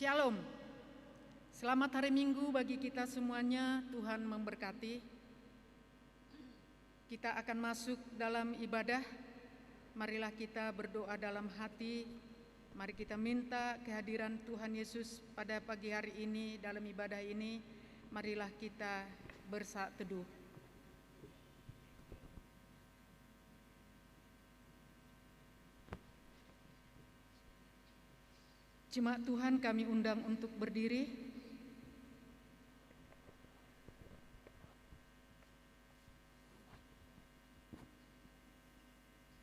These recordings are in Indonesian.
Shalom. Selamat hari Minggu bagi kita semuanya. Tuhan memberkati. Kita akan masuk dalam ibadah. Marilah kita berdoa dalam hati. Mari kita minta kehadiran Tuhan Yesus pada pagi hari ini dalam ibadah ini. Marilah kita bersaat teduh. Jemaat Tuhan, kami undang untuk berdiri.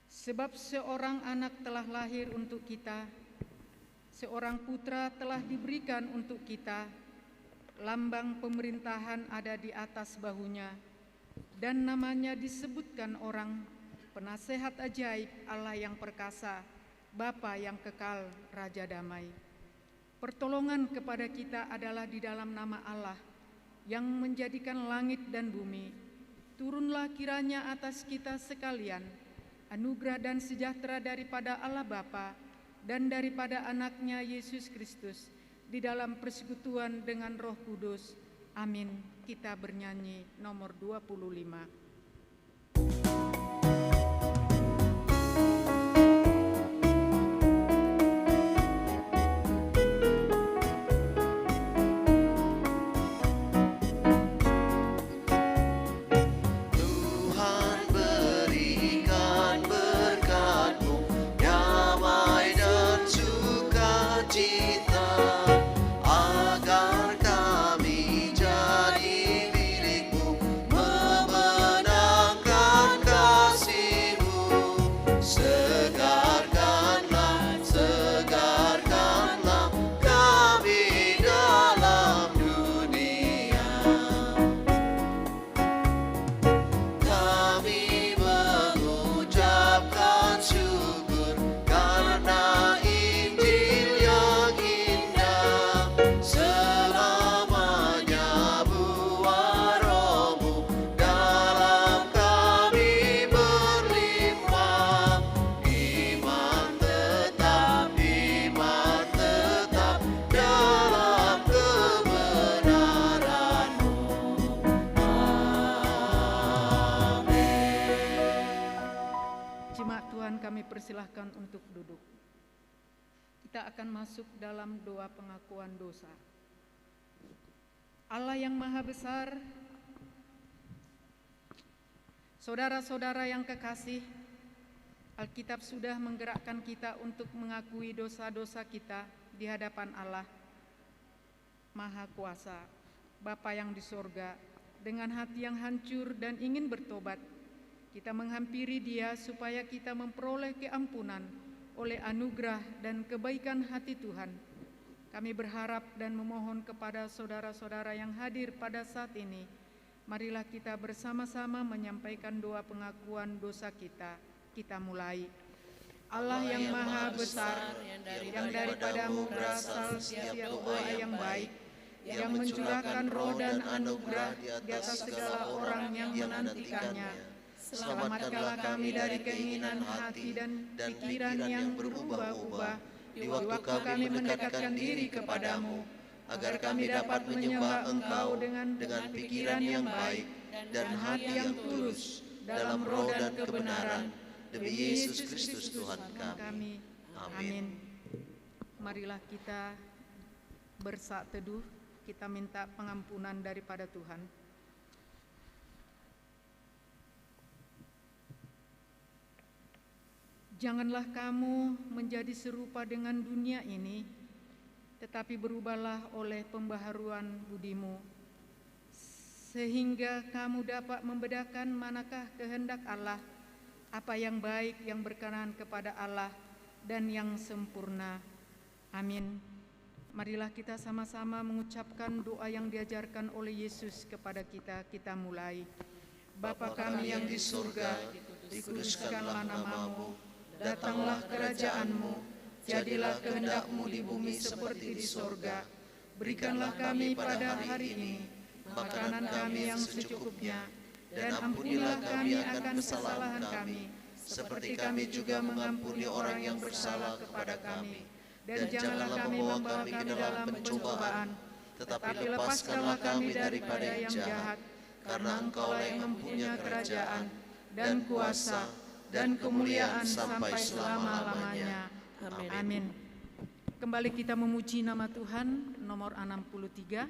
Sebab seorang anak telah lahir untuk kita, seorang putra telah diberikan untuk kita, lambang pemerintahan ada di atas bahunya, dan namanya disebutkan orang, Penasehat Ajaib, Allah yang perkasa, Bapa yang kekal, Raja Damai. Pertolongan kepada kita adalah di dalam nama Allah yang menjadikan langit dan bumi. Turunlah kiranya atas kita sekalian anugerah dan sejahtera daripada Allah Bapa dan daripada anaknya Yesus Kristus di dalam persekutuan dengan Roh Kudus. Amin. Kita bernyanyi nomor 25. Persilahkan untuk duduk. Kita akan masuk dalam doa pengakuan dosa. Allah yang Maha Besar, saudara-saudara yang kekasih, Alkitab sudah menggerakkan kita untuk mengakui dosa-dosa kita di hadapan Allah Maha Kuasa, Bapa yang di sorga, dengan hati yang hancur dan ingin bertobat. Kita menghampiri Dia supaya kita memperoleh keampunan oleh anugerah dan kebaikan hati Tuhan. Kami berharap dan memohon kepada saudara-saudara yang hadir pada saat ini, marilah kita bersama-sama menyampaikan doa pengakuan dosa kita. Kita mulai. Allah yang Maha Besar, yang daripadamu berasal setiap doa yang baik, yang mencurahkan roh dan anugerah di atas segala orang yang menantikannya. Selamatkanlah kami dari keinginan hati dan pikiran yang berubah-ubah di waktu kami mendekatkan diri kepadamu, agar kami dapat menyembah Engkau dengan pikiran yang baik dan hati yang tulus dalam roh dan kebenaran. Demi Yesus Kristus Tuhan kami. Amin. Marilah kita bersaat teduh, kita minta pengampunan daripada Tuhan. Janganlah kamu menjadi serupa dengan dunia ini, tetapi berubahlah oleh pembaharuan budimu, sehingga kamu dapat membedakan manakah kehendak Allah, apa yang baik, yang berkenan kepada Allah, dan yang sempurna. Amin. Marilah kita sama-sama mengucapkan doa yang diajarkan oleh Yesus kepada kita. Kita mulai. Bapa kami yang di surga, dikuduskanlah namamu. Datanglah kerajaan-Mu, jadilah kehendak-Mu di bumi seperti di sorga. Berikanlah kami pada hari ini makanan kami yang secukupnya, dan ampunilah kami akan kesalahan kami, seperti kami juga mengampuni orang yang bersalah kepada kami. dan janganlah kami membawa kami dalam pencobaan, tetapi lepaskanlah kami daripada yang jahat, karena Engkau-lah yang mempunyai kerajaan, dan kuasa, dan kemuliaan sampai selama-lamanya. Amin. Kembali kita memuji nama Tuhan, nomor 63.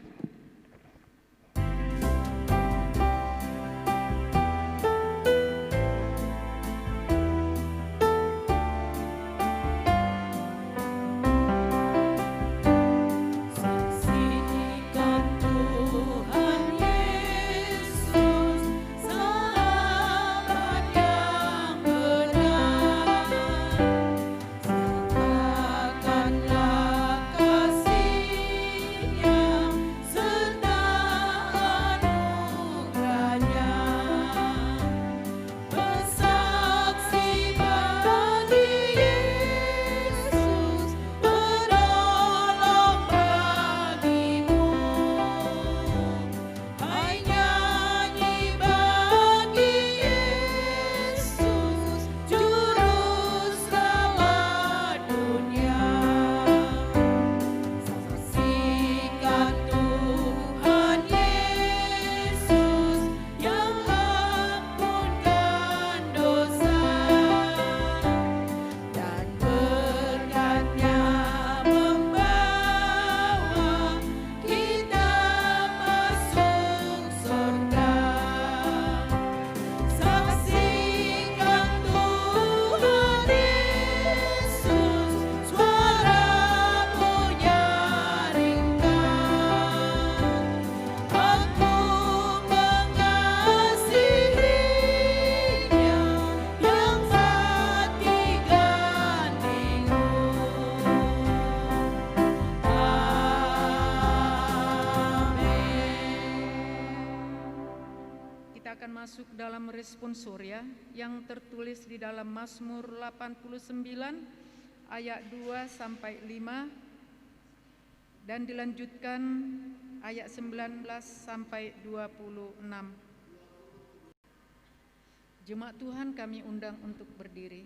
Masuk dalam responsorial yang tertulis di dalam Mazmur 89 ayat 2 sampai 5 dan dilanjutkan ayat 19 sampai 26. Jemaat Tuhan, kami undang untuk berdiri.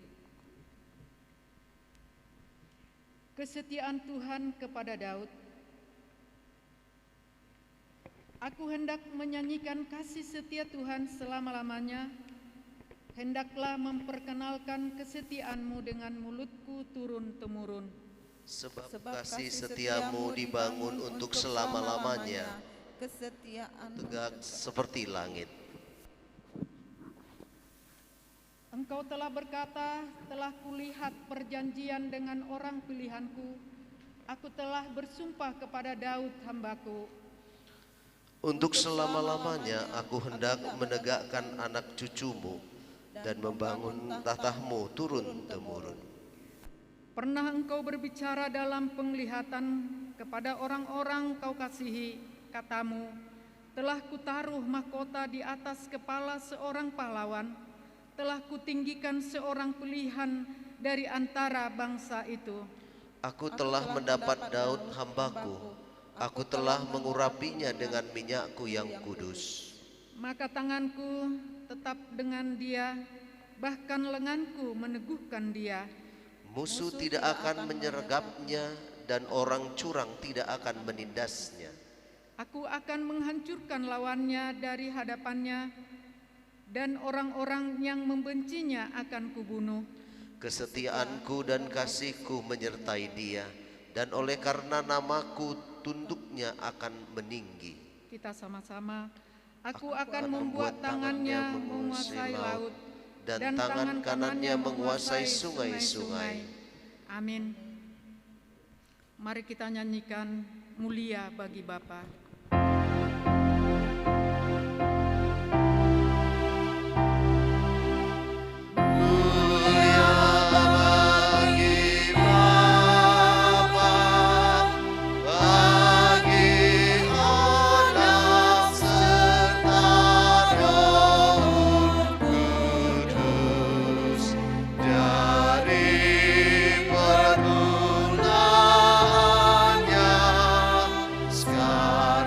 Kesetiaan Tuhan kepada Daud. Aku hendak menyanyikan kasih setia Tuhan selama-lamanya. Hendaklah memperkenalkan kesetiaan-Mu dengan mulutku turun-temurun. Sebab kasih setiamu dibangun untuk selama-lamanya, kesetiaan tegak seperti langit. Engkau telah berkata, telah kulihat perjanjian dengan orang pilihanku. Aku telah bersumpah kepada Daud hambaku. Untuk selama-lamanya aku hendak menegakkan anak cucumu dan membangun tahtamu turun-temurun. Pernah engkau berbicara dalam penglihatan kepada orang-orang kau kasihi, katamu, telah kutaruh mahkota di atas kepala seorang pahlawan, telah kutinggikan seorang pilihan dari antara bangsa itu. Aku telah mendapat Daud hambaku. Aku telah mengurapinya dengan minyakku yang kudus. Maka tanganku tetap dengan dia, bahkan lenganku meneguhkan dia. Musuh tidak akan menyergapnya dan orang curang tidak akan menindasnya. Aku akan menghancurkan lawannya dari hadapannya, dan orang-orang yang membencinya akan kubunuh. Kesetiaanku dan kasihku menyertai dia, dan oleh karena namaku tunduknya akan meninggi. Kita sama-sama. Aku akan membuat tangannya menguasai laut dan tangan kanannya menguasai sungai-sungai. Amin. Mari kita nyanyikan Mulia Bagi Bapa. Sekarang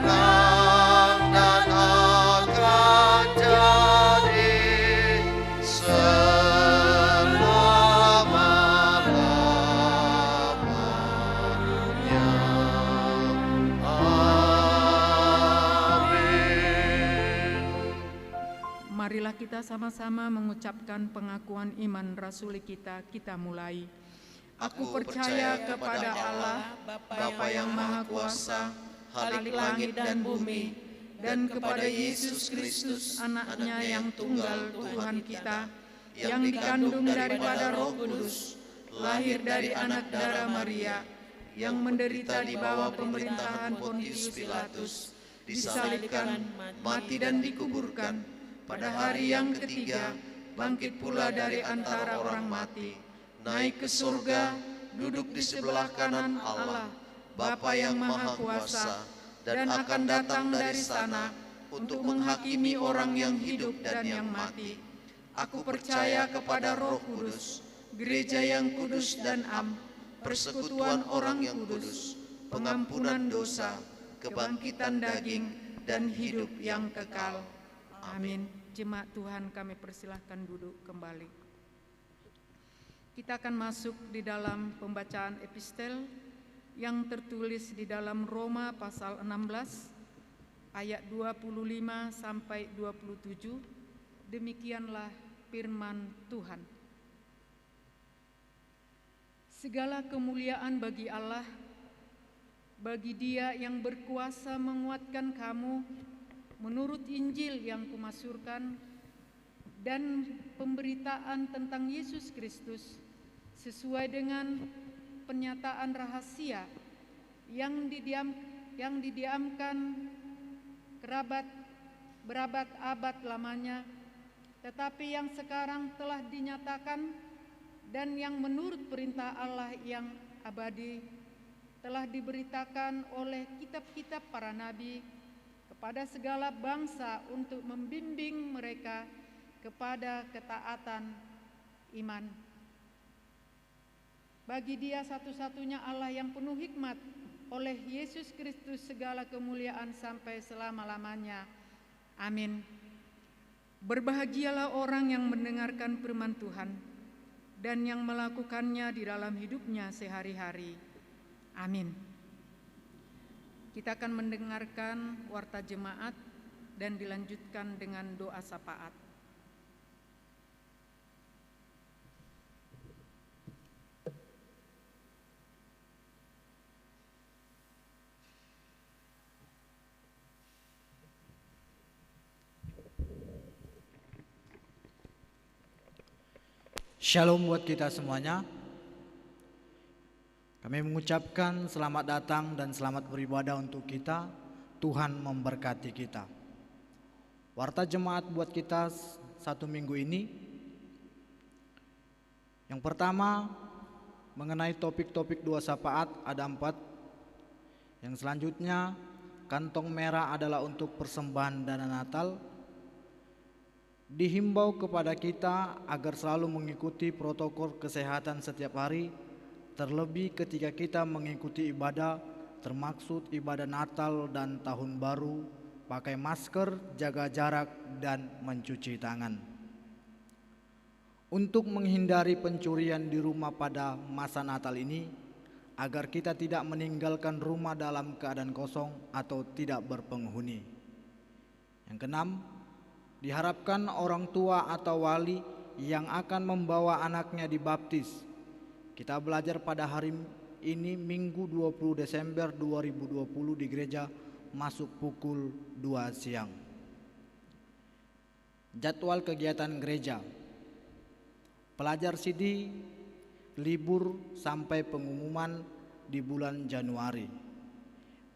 kita sama-sama mengucapkan pengakuan iman rasuli kita. Kita mulai. Aku percaya kepada Allah, Bapa yang Maha Kuasa, Khalik langit dan bumi, dan kepada Yesus Kristus, anaknya yang tunggal Tuhan kita, yang dikandung daripada Roh Kudus, lahir dari anak darah Maria, yang menderita di bawah pemerintahan Pontius Pilatus, disalibkan, mati dan dikuburkan, pada hari yang ketiga bangkit pula dari antara orang mati, naik ke surga, duduk di sebelah kanan Allah, Bapa yang Maha Kuasa, dan akan datang dari sana untuk menghakimi orang yang hidup dan yang mati. Aku percaya kepada Roh Kudus, gereja yang kudus dan am, persekutuan orang yang kudus, pengampunan dosa, kebangkitan daging, dan hidup yang kekal. Amin. Jemaat Tuhan, kami persilahkan duduk kembali. Kita akan masuk di dalam pembacaan epistel yang tertulis di dalam Roma pasal 16 ayat 25 sampai 27. Demikianlah firman Tuhan. Segala kemuliaan bagi Allah, bagi Dia yang berkuasa menguatkan kamu menurut Injil yang kumasyurkan dan pemberitaan tentang Yesus Kristus sesuai dengan penyataan rahasia yang didiamkan berabad-abad lamanya, tetapi yang sekarang telah dinyatakan dan yang menurut perintah Allah yang abadi telah diberitakan oleh kitab-kitab para nabi kepada segala bangsa untuk membimbing mereka kepada ketaatan iman. Bagi Dia satu-satunya Allah yang penuh hikmat, oleh Yesus Kristus segala kemuliaan sampai selama-lamanya. Amin. Berbahagialah orang yang mendengarkan firman Tuhan dan yang melakukannya di dalam hidupnya sehari-hari. Amin. Kita akan mendengarkan warta jemaat dan dilanjutkan dengan doa syafaat. Shalom buat kita semuanya. Kami mengucapkan selamat datang dan selamat beribadah untuk kita. Tuhan memberkati kita. Warta jemaat buat kita satu minggu ini. Yang pertama mengenai topik-topik doa syafaat ada 4. Yang selanjutnya kantong merah adalah untuk persembahan dana Natal. Dihimbau kepada kita agar selalu mengikuti protokol kesehatan setiap hari, terlebih ketika kita mengikuti ibadah, termaksud ibadah Natal dan Tahun Baru, pakai masker, jaga jarak, dan mencuci tangan. Untuk menghindari pencurian di rumah pada masa Natal ini, agar kita tidak meninggalkan rumah dalam keadaan kosong atau tidak berpenghuni. Yang keenam, diharapkan orang tua atau wali yang akan membawa anaknya dibaptis. Kita belajar pada hari ini Minggu 20 Desember 2020 di gereja masuk pukul 2 siang. Jadwal kegiatan gereja. Pelajar CD libur sampai pengumuman di bulan Januari.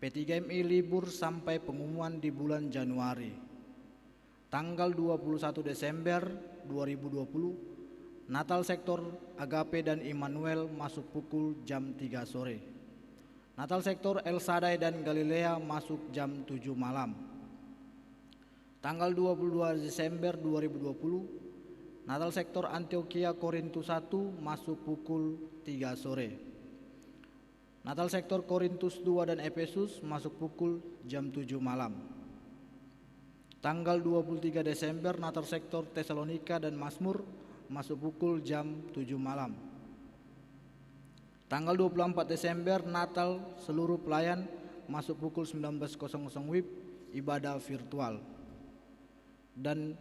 P3MI libur sampai pengumuman di bulan Januari. Tanggal 21 Desember 2020, Natal sektor Agape dan Immanuel masuk pukul jam 3 sore. Natal sektor El Shaddai dan Galilea masuk jam 7 malam. Tanggal 22 Desember 2020, Natal sektor Antioquia Korintus 1 masuk pukul 3 sore. Natal sektor Korintus 2 dan Efesus masuk pukul jam 7 malam. Tanggal 23 Desember Natal sektor Tesalonika dan Mazmur masuk pukul jam 7 malam. Tanggal 24 Desember Natal seluruh pelayan masuk pukul 19.00 WIB ibadah virtual. Dan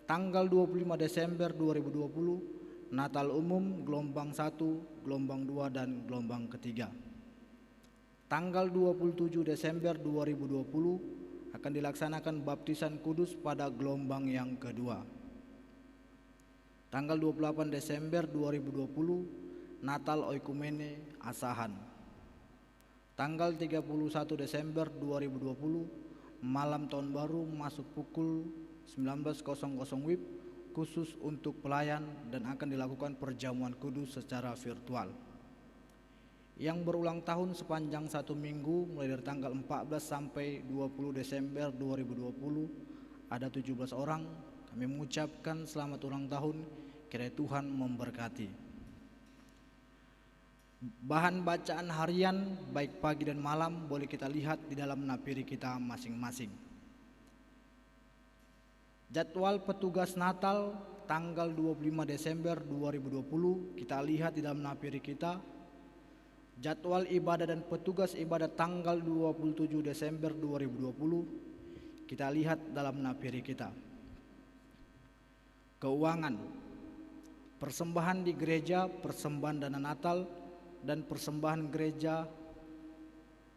Tanggal 25 Desember 2020, Natal umum gelombang 1, gelombang 2, dan gelombang ketiga. Tanggal 27 Desember 2020 akan dilaksanakan baptisan kudus pada gelombang yang kedua. Tanggal 28 Desember 2020, Natal Oikumene Asahan. Tanggal 31 Desember 2020, malam tahun baru masuk pukul 19.00 WIB khusus untuk pelayan dan akan dilakukan perjamuan kudus secara virtual. Yang berulang tahun sepanjang 1 minggu mulai dari tanggal 14 sampai 20 Desember 2020 ada 17 orang. Kami mengucapkan selamat ulang tahun, kiranya Tuhan memberkati. Bahan bacaan harian baik pagi dan malam boleh kita lihat di dalam napiri kita masing-masing. Jadwal petugas Natal tanggal 25 Desember 2020 kita lihat di dalam napiri kita. Jadwal ibadah dan petugas ibadah tanggal 27 Desember 2020 kita lihat dalam napiri kita. Keuangan, persembahan di gereja, persembahan dana Natal dan persembahan gereja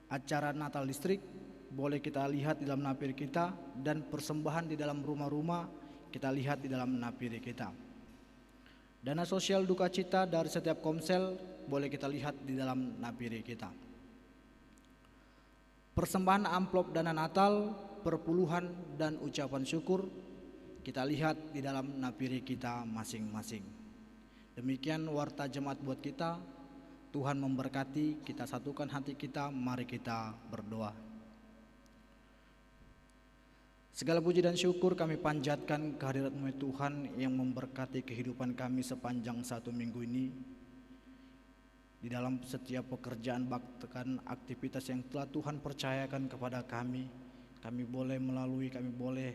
acara Natal distrik boleh kita lihat di dalam napiri kita, dan persembahan di dalam rumah-rumah kita lihat di dalam napiri kita. Dana sosial duka cita dari setiap komsel boleh kita lihat di dalam napiri kita. Persembahan amplop dana Natal, perpuluhan dan ucapan syukur kita lihat di dalam napiri kita masing-masing. Demikian warta jemaat buat kita. Tuhan memberkati, kita satukan hati kita, mari kita berdoa. Segala puji dan syukur kami panjatkan kehadirat-Mu Tuhan yang memberkati kehidupan kami sepanjang 1 minggu ini. Di dalam setiap pekerjaan bahkan aktivitas yang telah Tuhan percayakan kepada kami boleh melalui, kami boleh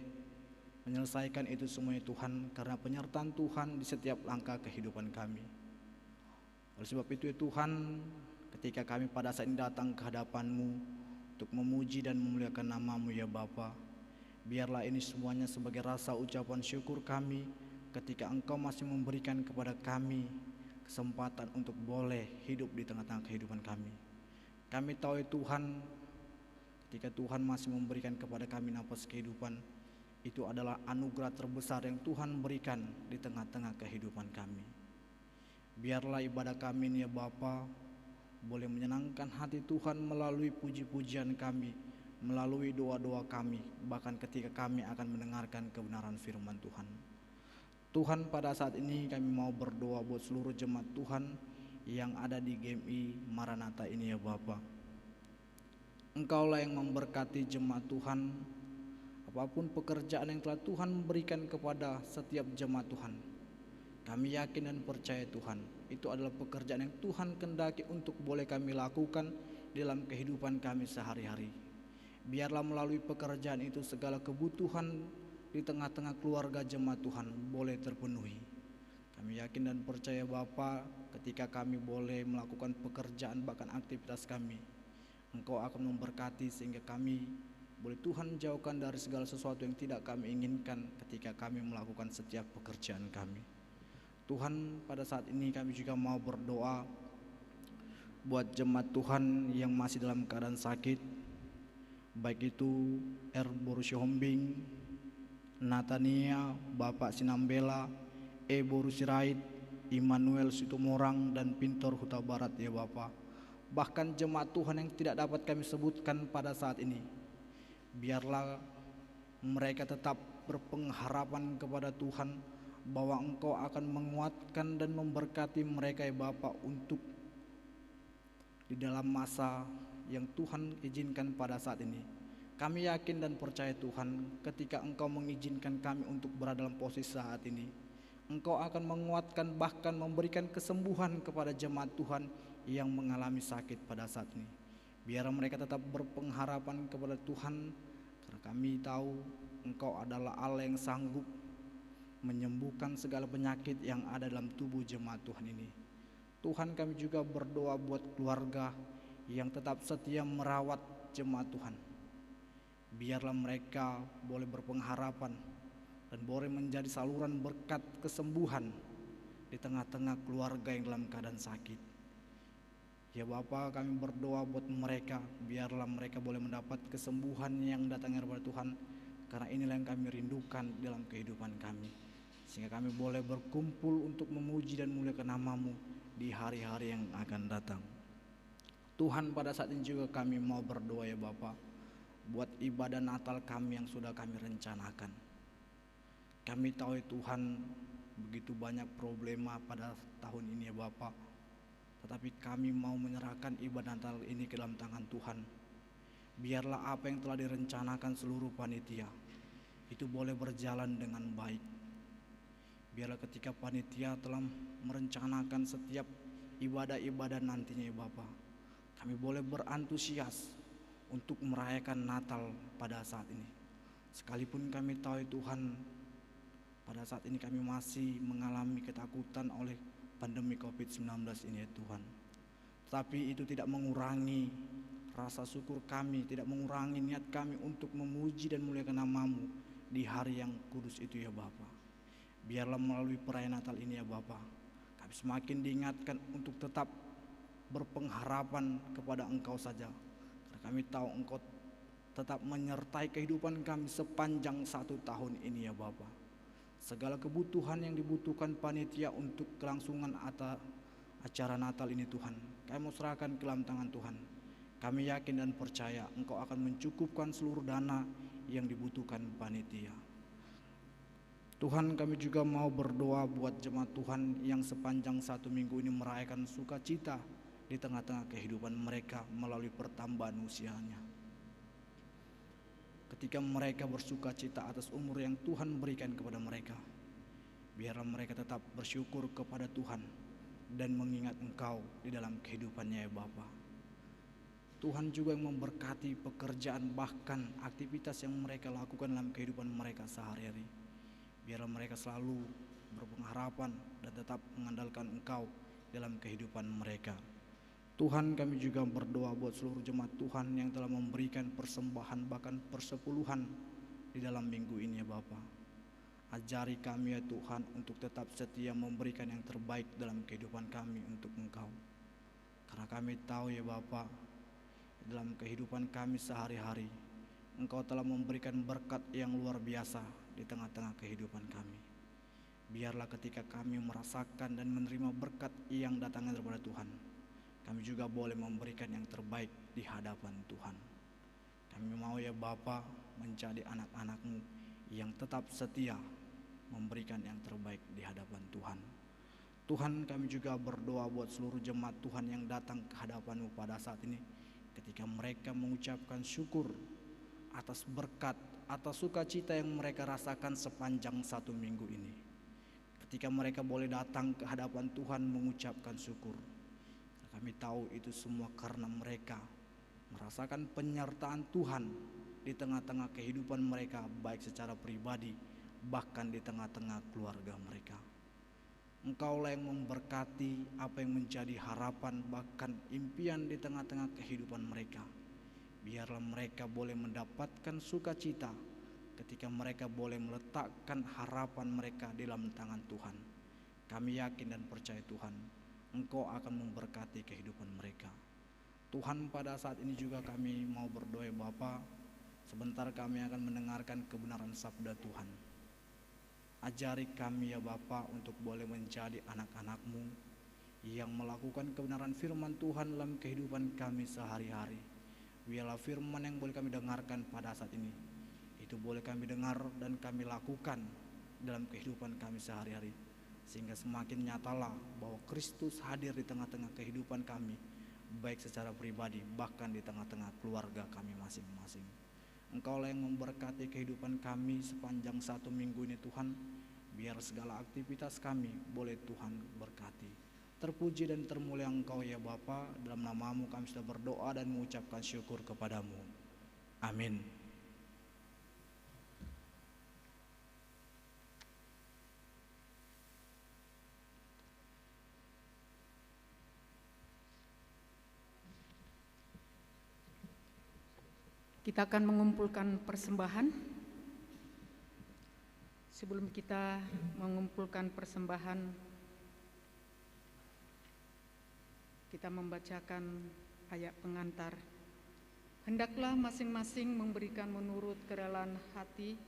menyelesaikan itu semuanya Tuhan, karena penyertaan Tuhan di setiap langkah kehidupan kami. Oleh sebab itu ya Tuhan, ketika kami pada saat ini datang ke hadapan-Mu untuk memuji dan memuliakan nama-Mu ya Bapa, biarlah ini semuanya sebagai rasa ucapan syukur kami ketika Engkau masih memberikan kepada kami kesempatan untuk boleh hidup di tengah-tengah kehidupan kami. Kami tahu ya Tuhan, ketika Tuhan masih memberikan kepada kami nafas kehidupan, itu adalah anugerah terbesar yang Tuhan berikan di tengah-tengah kehidupan kami. Biarlah ibadah kami ini ya Bapa boleh menyenangkan hati Tuhan melalui puji-pujian kami, melalui doa-doa kami, bahkan ketika kami akan mendengarkan kebenaran firman Tuhan. Tuhan, pada saat ini kami mau berdoa buat seluruh jemaat Tuhan yang ada di GMI Maranatha ini ya Bapa. Engkaulah yang memberkati jemaat Tuhan, apapun pekerjaan yang telah Tuhan berikan kepada setiap jemaat Tuhan. Kami yakin dan percaya Tuhan, itu adalah pekerjaan yang Tuhan kehendaki untuk boleh kami lakukan dalam kehidupan kami sehari-hari. Biarlah melalui pekerjaan itu segala kebutuhan di tengah-tengah keluarga jemaat Tuhan boleh terpenuhi. Kami yakin dan percaya Bapa, ketika kami boleh melakukan pekerjaan bahkan aktivitas kami, Engkau akan memberkati sehingga kami boleh Tuhan jauhkan dari segala sesuatu yang tidak kami inginkan ketika kami melakukan setiap pekerjaan kami. Tuhan, pada saat ini kami juga mau berdoa buat jemaat Tuhan yang masih dalam keadaan sakit, baik itu Borusi Hombing, Natania, Bapak Sinambela, Borusi Rait, Immanuel Situmorang, dan Pintor Huta Barat ya Bapak. Bahkan jemaat Tuhan yang tidak dapat kami sebutkan pada saat ini, biarlah mereka tetap berpengharapan kepada Tuhan bahwa Engkau akan menguatkan dan memberkati mereka ya Bapak untuk di dalam masa yang Tuhan izinkan pada saat ini. Kami yakin dan percaya Tuhan, ketika Engkau mengizinkan kami untuk berada dalam posisi saat ini, Engkau akan menguatkan bahkan memberikan kesembuhan kepada jemaat Tuhan yang mengalami sakit pada saat ini. Biar mereka tetap berpengharapan kepada Tuhan, karena kami tahu Engkau adalah Allah yang sanggup menyembuhkan segala penyakit yang ada dalam tubuh jemaat Tuhan ini. Tuhan, kami juga berdoa buat keluarga yang tetap setia merawat jemaat Tuhan. Biarlah mereka boleh berpengharapan dan boleh menjadi saluran berkat kesembuhan di tengah-tengah keluarga yang dalam keadaan sakit. Ya Bapa, kami berdoa buat mereka, biarlah mereka boleh mendapat kesembuhan yang datangnya dari Tuhan, karena inilah yang kami rindukan dalam kehidupan kami, sehingga kami boleh berkumpul untuk memuji dan muliakan nama-Mu di hari-hari yang akan datang. Tuhan, pada saat ini juga kami mau berdoa ya Bapa, buat ibadah Natal kami yang sudah kami rencanakan. Kami tahu ya Tuhan, begitu banyak problema pada tahun ini ya Bapa, tetapi kami mau menyerahkan ibadah Natal ini ke dalam tangan Tuhan. Biarlah apa yang telah direncanakan seluruh panitia itu boleh berjalan dengan baik. Biarlah ketika panitia telah merencanakan setiap ibadah-ibadah nantinya ya Bapa, kami boleh berantusias untuk merayakan Natal pada saat ini. Sekalipun kami tahu ya Tuhan, pada saat ini kami masih mengalami ketakutan oleh pandemi COVID-19 ini ya Tuhan. Tetapi itu tidak mengurangi rasa syukur kami, tidak mengurangi niat kami untuk memuji dan muliakan nama-Mu di hari yang kudus itu ya Bapa. Biarlah melalui perayaan Natal ini ya Bapa, kami semakin diingatkan untuk tetap berpengharapan kepada Engkau saja. Karena kami tahu Engkau tetap menyertai kehidupan kami sepanjang 1 tahun ini ya Bapa. Segala kebutuhan yang dibutuhkan panitia untuk kelangsungan acara Natal ini Tuhan, kami mau serahkan ke dalam tangan Tuhan. Kami yakin dan percaya Engkau akan mencukupkan seluruh dana yang dibutuhkan panitia. Tuhan, kami juga mau berdoa buat jemaat Tuhan yang sepanjang 1 minggu ini merayakan sukacita di tengah-tengah kehidupan mereka melalui pertambahan usianya. Ketika mereka bersuka cita atas umur yang Tuhan berikan kepada mereka, biarlah mereka tetap bersyukur kepada Tuhan dan mengingat Engkau di dalam kehidupannya ya Bapa. Tuhan juga yang memberkati pekerjaan bahkan aktivitas yang mereka lakukan dalam kehidupan mereka sehari-hari. Biarlah mereka selalu berpengharapan dan tetap mengandalkan Engkau dalam kehidupan mereka. Tuhan, kami juga berdoa buat seluruh jemaat Tuhan yang telah memberikan persembahan bahkan persepuluhan di dalam minggu ini ya Bapa. Ajari kami ya Tuhan untuk tetap setia memberikan yang terbaik dalam kehidupan kami untuk Engkau. Karena kami tahu ya Bapa, dalam kehidupan kami sehari-hari Engkau telah memberikan berkat yang luar biasa di tengah-tengah kehidupan kami. Biarlah ketika kami merasakan dan menerima berkat yang datangnya daripada Tuhan, kami juga boleh memberikan yang terbaik di hadapan Tuhan. Kami mau ya Bapa menjadi anak-anak-Mu yang tetap setia memberikan yang terbaik di hadapan Tuhan. Tuhan, kami juga berdoa buat seluruh jemaat Tuhan yang datang ke hadapan-Mu pada saat ini, ketika mereka mengucapkan syukur atas berkat, atas sukacita yang mereka rasakan sepanjang 1 minggu ini. Ketika mereka boleh datang ke hadapan Tuhan mengucapkan syukur, kami tahu itu semua karena mereka merasakan penyertaan Tuhan di tengah-tengah kehidupan mereka, baik secara pribadi bahkan di tengah-tengah keluarga mereka. Engkaulah yang memberkati apa yang menjadi harapan bahkan impian di tengah-tengah kehidupan mereka. Biarlah mereka boleh mendapatkan sukacita ketika mereka boleh meletakkan harapan mereka di dalam tangan Tuhan. Kami yakin dan percaya Tuhan, Engkau akan memberkati kehidupan mereka. Tuhan, pada saat ini juga kami mau berdoa Bapa. Sebentar kami akan mendengarkan kebenaran sabda Tuhan. Ajari kami ya Bapa untuk boleh menjadi anak-anak-Mu yang melakukan kebenaran firman Tuhan dalam kehidupan kami sehari-hari. Biarlah firman yang boleh kami dengarkan pada saat ini, itu boleh kami dengar dan kami lakukan dalam kehidupan kami sehari-hari, sehingga semakin nyatalah bahwa Kristus hadir di tengah-tengah kehidupan kami, baik secara pribadi bahkan di tengah-tengah keluarga kami masing-masing. Engkaulah yang memberkati kehidupan kami sepanjang 1 minggu ini Tuhan. Biar segala aktivitas kami boleh Tuhan berkati. Terpuji dan termulia Engkau ya Bapa. Dalam nama-Mu kami sudah berdoa dan mengucapkan syukur kepada-Mu. Amin. Kita akan mengumpulkan persembahan. Sebelum kita mengumpulkan persembahan, kita membacakan ayat pengantar. Hendaklah masing-masing memberikan menurut kerelaan hati,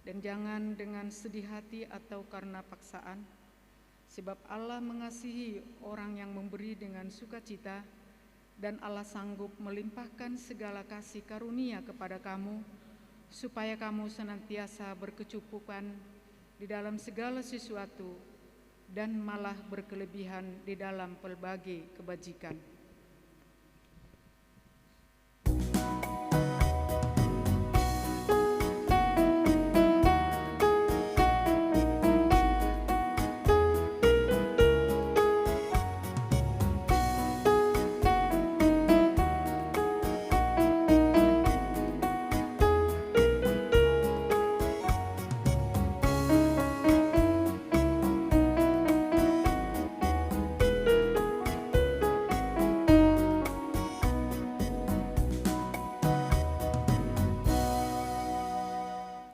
dan jangan dengan sedih hati atau karena paksaan, sebab Allah mengasihi orang yang memberi dengan sukacita, dan Allah sanggup melimpahkan segala kasih karunia kepada kamu, supaya kamu senantiasa berkecukupan di dalam segala sesuatu dan malah berkelebihan di dalam pelbagai kebajikan.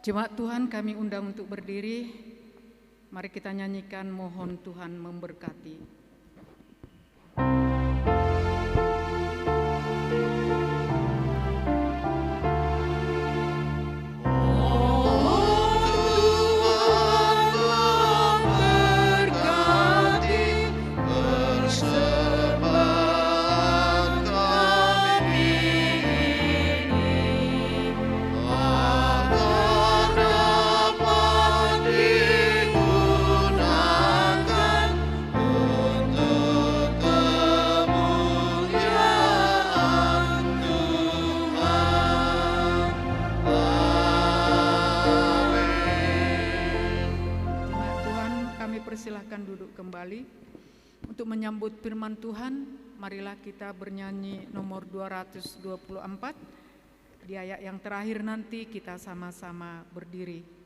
Jemaat Tuhan, kami undang untuk berdiri. Mari kita nyanyikan Mohon Tuhan Memberkati. Persilahkan duduk kembali. Untuk menyambut firman Tuhan, marilah kita bernyanyi nomor 224. Di ayat yang terakhir nanti kita sama-sama berdiri.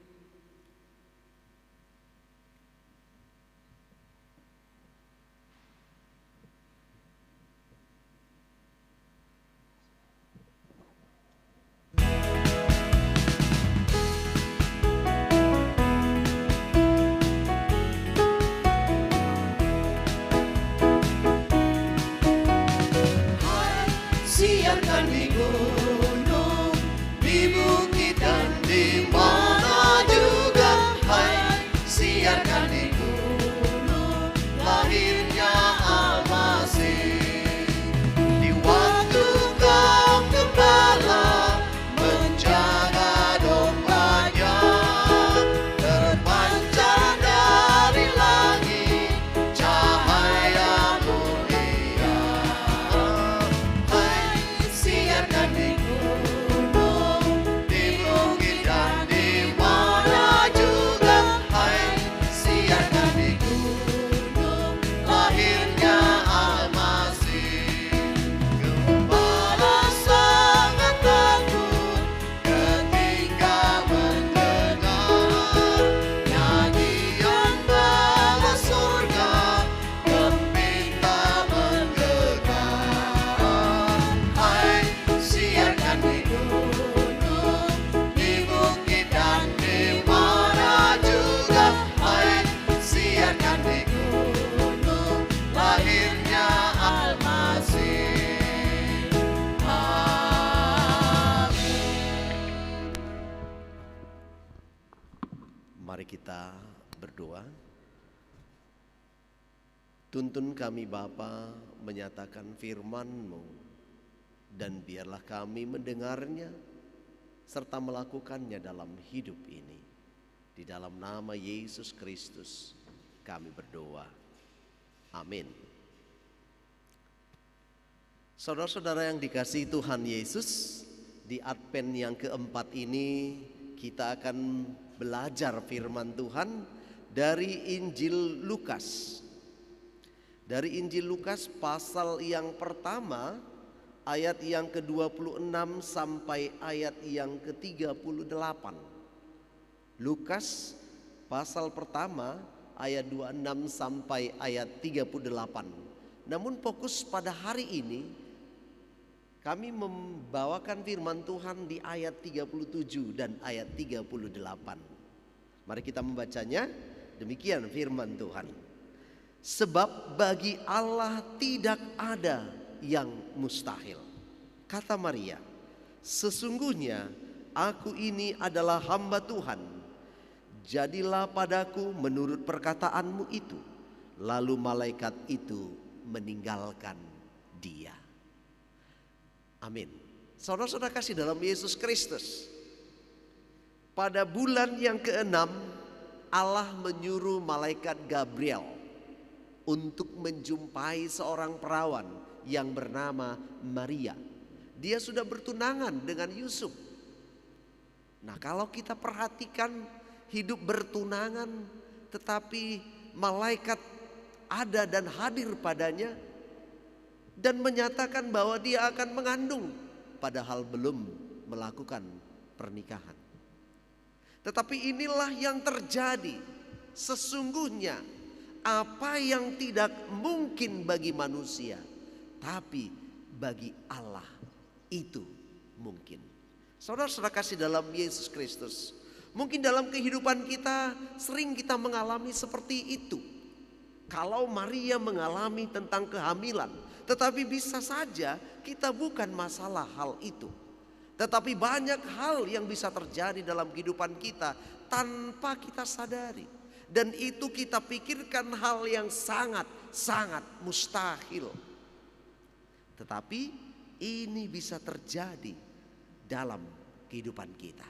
Siarkan di gunung, di bukit dan di mana juga. Hai, siarkan di gunung, lahirnya Al-Masih. Di waktu kau gembala menjaga dombanya, terpancar dari langit cahaya mulia. Siarkan di gunung, di bukit dan di mana juga. Hai, siarkan di gunung, lahirnya Al-Masih. Gembala sangat takut ketika mendengar nyanyian bala surga, gempita menggelegar. Hai, siarkan di gunung, di bukit dan di mana juga. Hai, siarkan di gunung, lahirnya Al-Masih. Amin. Mari kita berdoa. Tuntun kami Bapa menyatakan firman-Mu, dan biarlah kami mendengarnya serta melakukannya dalam hidup ini. Di dalam nama Yesus Kristus kami berdoa. Amin. Saudara-saudara yang dikasihi Tuhan Yesus, di Advent yang keempat ini kita akan belajar firman Tuhan dari Injil Lukas. Dari Injil Lukas pasal yang pertama, ayat yang ke-26 sampai ayat yang ke-38. Lukas pasal pertama ayat 26 sampai ayat 38. Namun fokus pada hari ini kami membawakan firman Tuhan di ayat 37 dan ayat 38. Mari kita membacanya. Demikian firman Tuhan. Sebab bagi Allah tidak ada yang mustahil. Kata Maria, sesungguhnya aku ini adalah hamba Tuhan. Jadilah padaku menurut perkataanmu itu. Lalu malaikat itu meninggalkan dia. Amin. Saudara-saudara kasih dalam Yesus Kristus, pada bulan yang ke-6 Allah menyuruh malaikat Gabriel untuk menjumpai seorang perawan yang bernama Maria. Dia sudah bertunangan dengan Yusuf. Nah, kalau kita perhatikan hidup bertunangan, tetapi malaikat ada dan hadir padanya dan menyatakan bahwa dia akan mengandung, padahal belum melakukan pernikahan. Tetapi inilah yang terjadi. Sesungguhnya apa yang tidak mungkin bagi manusia, tapi bagi Allah itu mungkin. Saudara-saudara kasih dalam Yesus Kristus, mungkin dalam kehidupan kita sering kita mengalami seperti itu. Kalau Maria mengalami tentang kehamilan, tetapi bisa saja kita bukan masalah hal itu. Tetapi banyak hal yang bisa terjadi dalam kehidupan kita tanpa kita sadari. Dan itu kita pikirkan hal yang sangat mustahil. Tetapi ini bisa terjadi dalam kehidupan kita.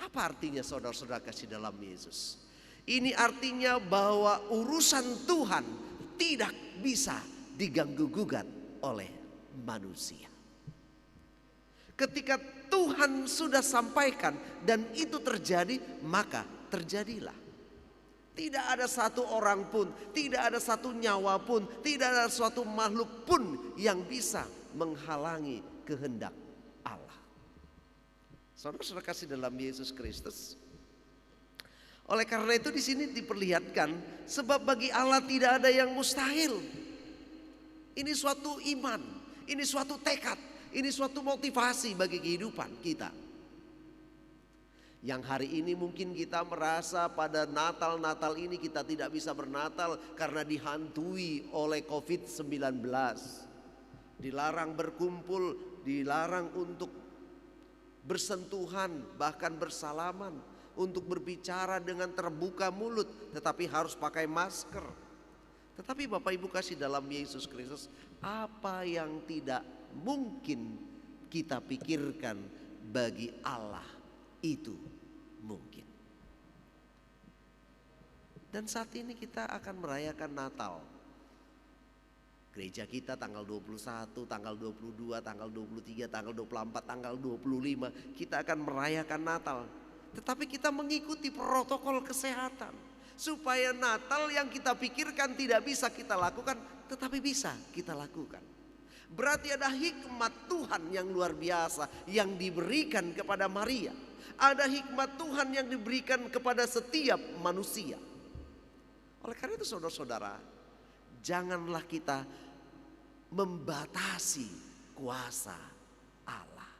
Apa artinya saudara-saudara kasih dalam Yesus? Ini artinya bahwa urusan Tuhan tidak bisa diganggu-gugat oleh manusia. Ketika Tuhan sudah sampaikan dan itu terjadi, maka terjadilah. Tidak ada satu orang pun, tidak ada satu nyawa pun, tidak ada suatu makhluk pun yang bisa menghalangi kehendak Allah. Saudara-saudara kasih dalam Yesus Kristus. Oleh karena itu di sini diperlihatkan, sebab bagi Allah tidak ada yang mustahil. Ini suatu iman, ini suatu tekad, ini suatu motivasi bagi kehidupan kita. Yang hari ini mungkin kita merasa pada Natal ini kita tidak bisa bernatal karena dihantui oleh COVID-19. Dilarang berkumpul, dilarang untuk bersentuhan, bahkan bersalaman, untuk berbicara dengan terbuka mulut, tetapi harus pakai masker. Tetapi Bapak Ibu kasih dalam Yesus Kristus, apa yang tidak mungkin kita pikirkan bagi Allah itu mungkin. Dan saat ini kita akan merayakan Natal. Gereja kita tanggal 21, tanggal 22, tanggal 23, tanggal 24, tanggal 25 kita akan merayakan Natal. Tetapi kita mengikuti protokol kesehatan supaya Natal yang kita pikirkan tidak bisa kita lakukan, tetapi bisa kita lakukan. Berarti ada hikmat Tuhan yang luar biasa yang diberikan kepada Maria. Ada hikmat Tuhan yang diberikan kepada setiap manusia. Oleh karena itu saudara-saudara, janganlah kita membatasi kuasa Allah.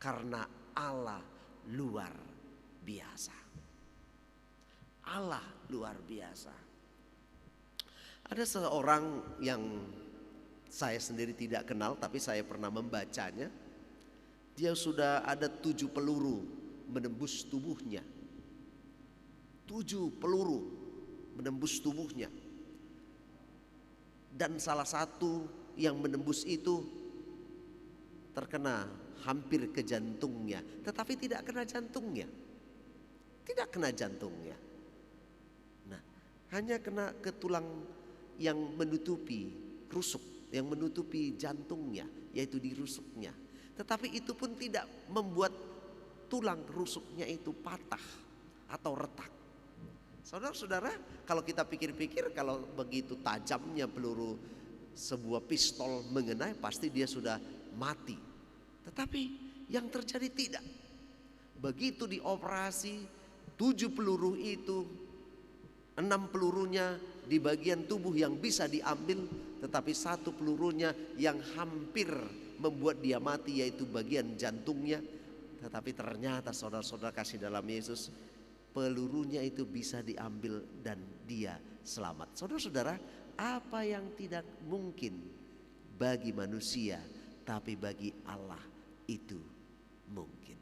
Karena Allah luar biasa. Allah luar biasa. Ada seorang yang saya sendiri tidak kenal, tapi saya pernah membacanya. Dia sudah ada 7 peluru menembus tubuhnya. 7 peluru menembus tubuhnya. Dan salah satu yang menembus itu terkena hampir ke jantungnya, tetapi tidak kena jantungnya. Tidak kena jantungnya. Nah, hanya kena ke tulang yang menutupi rusuk, yang menutupi jantungnya, yaitu di rusuknya. Tetapi itu pun tidak membuat tulang rusuknya itu patah atau retak. Saudara-saudara, kalau kita pikir-pikir, kalau begitu tajamnya peluru sebuah pistol mengenai, pasti dia sudah mati. Tetapi yang terjadi tidak. Begitu dioperasi, 7 peluru itu, 6 pelurunya di bagian tubuh yang bisa diambil, tetapi 1 pelurunya yang hampir membuat dia mati, yaitu bagian jantungnya. Tetapi ternyata saudara-saudara kasih dalam Yesus, pelurunya itu bisa diambil dan dia selamat. Saudara-saudara, apa yang tidak mungkin bagi manusia, tapi bagi Allah itu mungkin.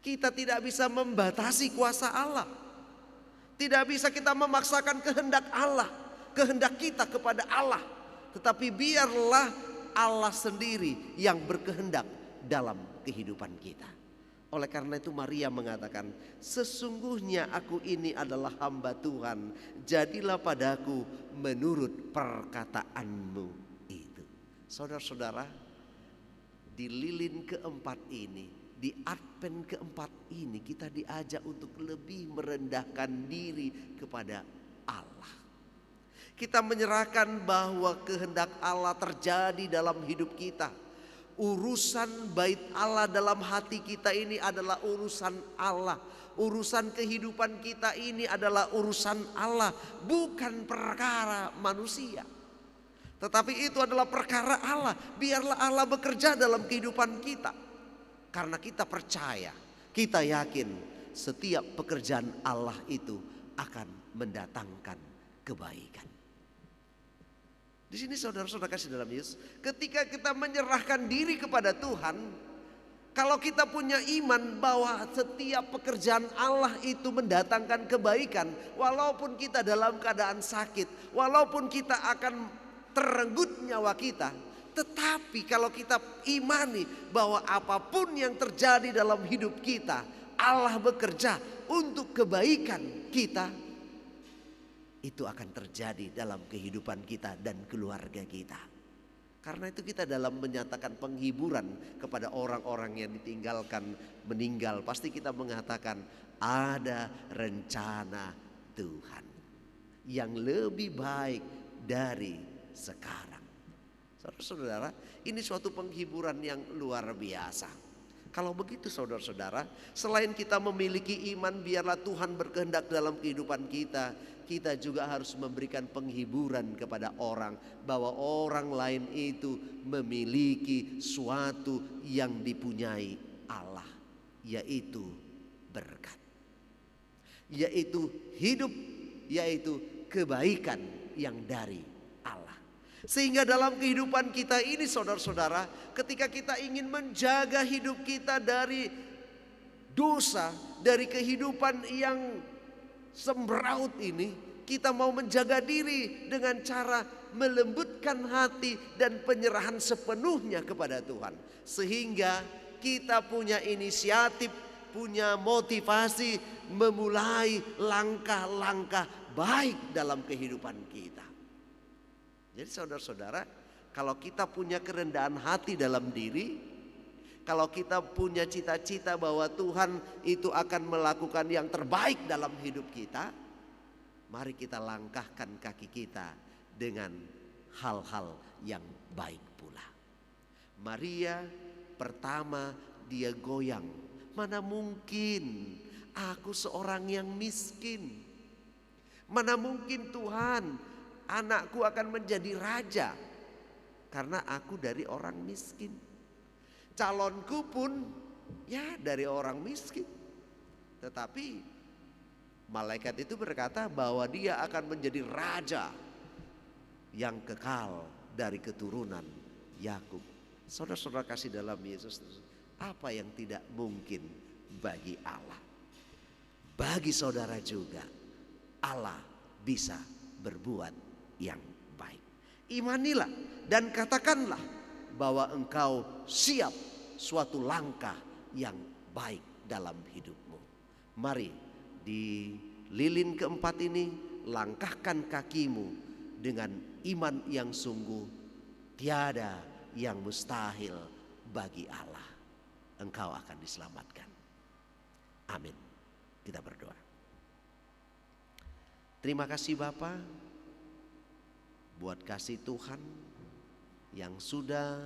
Kita tidak bisa membatasi kuasa Allah. Tidak bisa kita memaksakan kehendak Allah, kehendak kita kepada Allah. Tetapi biarlah Allah sendiri yang berkehendak dalam kehidupan kita. Oleh karena itu Maria mengatakan, sesungguhnya aku ini adalah hamba Tuhan, jadilah padaku menurut perkataanmu itu. Saudara-saudara, di lilin keempat ini, di Advent keempat ini, kita diajak untuk lebih merendahkan diri kepada Allah. Kita menyerahkan bahwa kehendak Allah terjadi dalam hidup kita. Urusan bait Allah dalam hati kita ini adalah urusan Allah. Urusan kehidupan kita ini adalah urusan Allah, bukan perkara manusia. Tetapi itu adalah perkara Allah. Biarlah Allah bekerja dalam kehidupan kita. Karena kita percaya, kita yakin setiap pekerjaan Allah itu akan mendatangkan kebaikan. Di sini saudara-saudara kasih dalam Yesus, ketika kita menyerahkan diri kepada Tuhan, kalau kita punya iman bahwa setiap pekerjaan Allah itu mendatangkan kebaikan, walaupun kita dalam keadaan sakit, walaupun kita akan terenggut nyawa kita, tetapi kalau kita imani bahwa apapun yang terjadi dalam hidup kita, Allah bekerja untuk kebaikan kita, itu akan terjadi dalam kehidupan kita dan keluarga kita. Karena itu kita dalam menyatakan penghiburan kepada orang-orang yang ditinggalkan meninggal, pasti kita mengatakan ada rencana Tuhan yang lebih baik dari sekarang. Saudara-saudara, ini suatu penghiburan yang luar biasa. Kalau begitu saudara-saudara, selain kita memiliki iman biarlah Tuhan berkehendak dalam kehidupan kita, kita juga harus memberikan penghiburan kepada orang bahwa orang lain itu memiliki suatu yang dipunyai Allah, yaitu berkat, yaitu hidup, yaitu kebaikan yang dari Allah. Sehingga dalam kehidupan kita ini saudara-saudara, ketika kita ingin menjaga hidup kita dari dosa, dari kehidupan yang sembraut ini, kita mau menjaga diri dengan cara melembutkan hati dan penyerahan sepenuhnya kepada Tuhan. Sehingga kita punya inisiatif, punya motivasi memulai langkah-langkah baik dalam kehidupan kita. Jadi saudara-saudara, kalau kita punya kerendahan hati dalam diri, kalau kita punya cita-cita bahwa Tuhan itu akan melakukan yang terbaik dalam hidup kita, mari kita langkahkan kaki kita dengan hal-hal yang baik pula. Maria pertama dia goyang. Mana mungkin aku seorang yang miskin. Mana mungkin Tuhan anakku akan menjadi raja karena aku dari orang miskin. Calonku pun ya dari orang miskin. Tetapi malaikat itu berkata bahwa dia akan menjadi raja yang kekal dari keturunan Yakub. Saudara-saudara kasih dalam Yesus, apa yang tidak mungkin bagi Allah? Bagi saudara juga Allah bisa berbuat yang baik. Imanilah dan katakanlah bahwa engkau siap suatu langkah yang baik dalam hidupmu. Mari di lilin keempat ini langkahkan kakimu dengan iman yang sungguh. Tiada yang mustahil bagi Allah. Engkau akan diselamatkan. Amin. Kita berdoa. Terima kasih Bapa buat kasih Tuhan yang sudah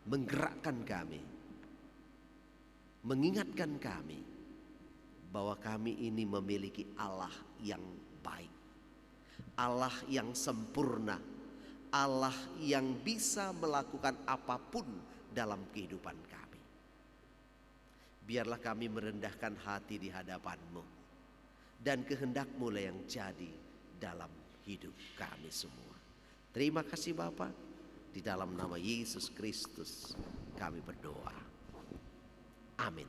menggerakkan kami, mengingatkan kami bahwa kami ini memiliki Allah yang baik, Allah yang sempurna, Allah yang bisa melakukan apapun dalam kehidupan kami. Biarlah kami merendahkan hati di hadapan-Mu. dan kehendak-Mu lah yang jadi dalam hidup kami semua. Terima kasih Bapa, di dalam nama Yesus Kristus kami berdoa. Amin.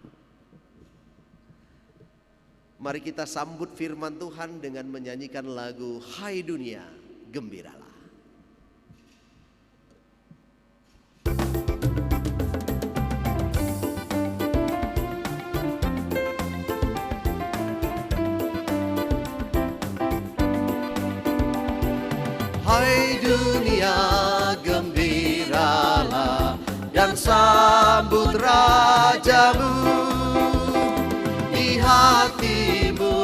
Mari kita sambut firman Tuhan dengan menyanyikan lagu Hai Dunia Gembiralah. Hai dunia gembiralah dan sambut rajamu. Di hatimu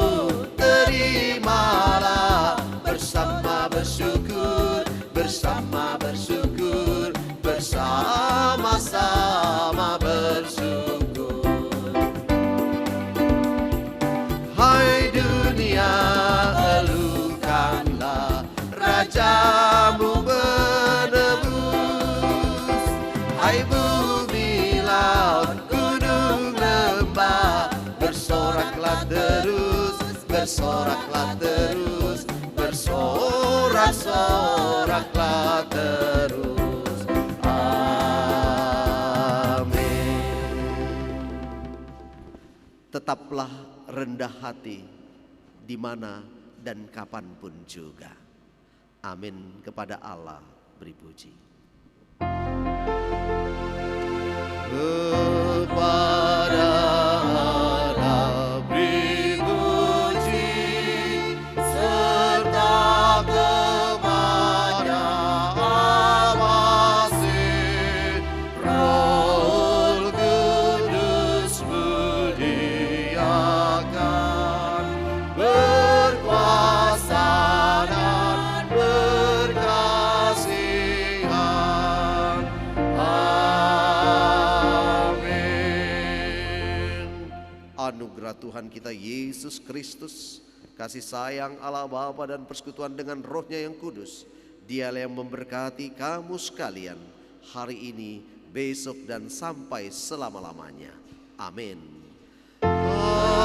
terimalah bersama bersyukur, bersama-sama bersyukur. Hai dunia elukanlah rajamu menebus. Hai bumi laut gunung lembah, bersoraklah terus, bersorak-soraklah terus. Amin. Tetaplah rendah hati di mana dan kapanpun juga. Amin. Kepada Allah beri puji. Kepada Allah beri puji, serta kepada Al-Masih, Roh Kudus muliakan, berkuasa dan berkasihan. Anugerah Tuhan kita Yesus Kristus, kasih sayang Allah Bapa dan persekutuan dengan Roh-Nya yang kudus, Dialah yang memberkati kamu sekalian hari ini, besok dan sampai selama-lamanya. Amin. Amin.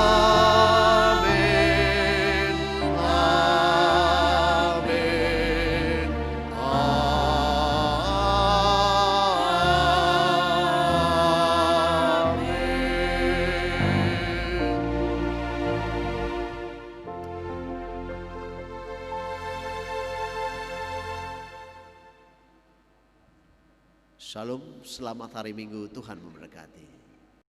Amin. Shalom, selamat hari Minggu, Tuhan memberkati.